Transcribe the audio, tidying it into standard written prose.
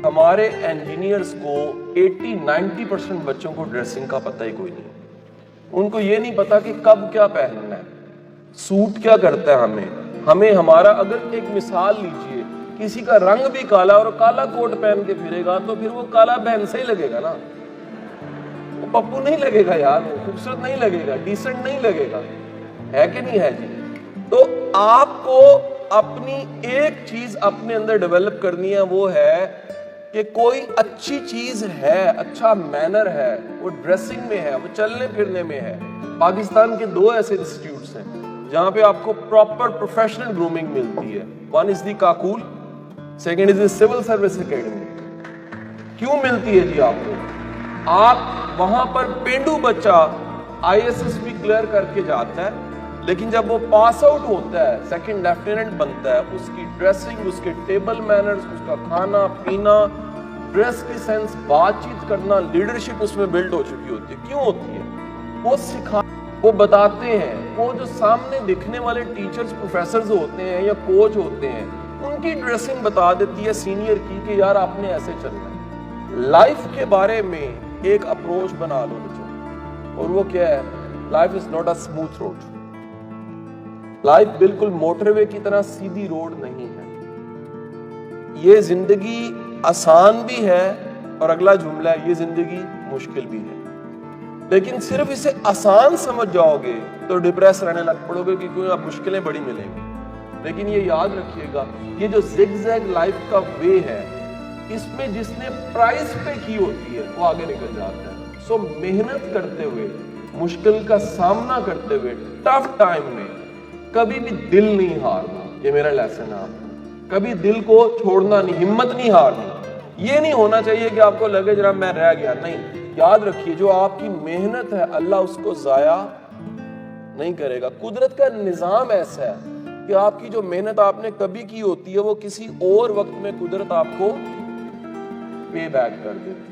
ہمارے انجینئرز کو 80-90% بچوں کو ڈریسنگ کا پتہ ہی کوئی نہیں. ان کو یہ نہیں پتا کہ کب کیا پہننا ہے, سوٹ کیا کرتا ہے ہمیں ہمارا. اگر ایک مثال لیجئے, کسی کا رنگ بھی کالا اور کالا کوٹ پہن کے پھرے گا تو پھر وہ کالا بہن سے ہی لگے گا نا, وہ پپو نہیں لگے گا یار, وہ خوبصورت نہیں لگے گا, ڈیسنٹ نہیں لگے گا, ہے کہ نہیں ہے جی. تو آپ کو اپنی ایک چیز اپنے اندر ڈیولپ کرنی ہے, وہ ہے کہ کوئی اچھی چیز ہے, اچھا مینر ہے, وہ ڈریسنگ میں ہے, وہ چلنے پھرنے میں ہے. پاکستان کے 2 ایسے انسٹیٹیوٹس ہیں جہاں پہ آپ کو پراپر پروفیشنل گرومنگ ملتی ہے. One is the Kakul, second is the civil service academy. کیوں ملتی ہے جی آپ کو؟ آپ وہاں پر پینڈو بچہ ISS بھی کلیئر کر کے جاتا ہے, لیکن جب وہ پاس آؤٹ ہوتا ہے, سیکنڈ لیفٹیننٹ بنتا ہے, اس کی ڈریسنگ, اس کے ٹیبل مینرز, اس کا کھانا پینا, ڈریس کی سینس, بات چیت کرنا, لیڈرشپ اس میں بلڈ ہو چکی ہوتی ہے. کیوں ہوتی ہے؟ وہ بتاتے ہیں. وہ جو سامنے دکھنے والے ٹیچرز پروفیسرز ہوتے ہیں یا کوچ ہوتے ہیں, ان کی ڈریسنگ بتا دیتی ہے سینئر کی کہ یار آپ نے ایسے چلنا ہے. لائف کے بارے میں ایک اپروچ بنا لو بچوں, اور وہ کیا ہے؟ Life is not a smooth road. Life بالکل موٹر وے کی طرح سیدھی روڈ نہیں ہے. یہ زندگی آسان بھی ہے, اور اگلا جملہ ہے, یہ زندگی مشکل بھی ہے. لیکن صرف اسے آسان سمجھ جاؤ گے تو ڈپریس رہنے لگ پڑو گے, کیونکہ اب مشکلیں بڑی ملیں گی. لیکن یہ یاد رکھیے گا, یہ جو زگ زیگ لائف کا وے ہے, اس میں جس نے پرائز پے کی ہوتی ہے وہ آگے نکل جاتا ہے. سو محنت کرتے ہوئے, مشکل کا سامنا کرتے ہوئے, ٹف ٹائم میں کبھی بھی دل نہیں ہارنا. یہ میرا لیسن ہے آپ کو. کبھی دل کو چھوڑنا نہیں, ہمت نہیں ہارنی. یہ نہیں ہونا چاہیے کہ آپ کو لگے جناب میں رہ گیا. نہیں, یاد رکھیے جو آپ کی محنت ہے اللہ اس کو ضائع نہیں کرے گا. قدرت کا نظام ایسا ہے کہ آپ کی جو محنت آپ نے کبھی کی ہوتی ہے وہ کسی اور وقت میں قدرت آپ کو پے بیک کر دیتی ہے.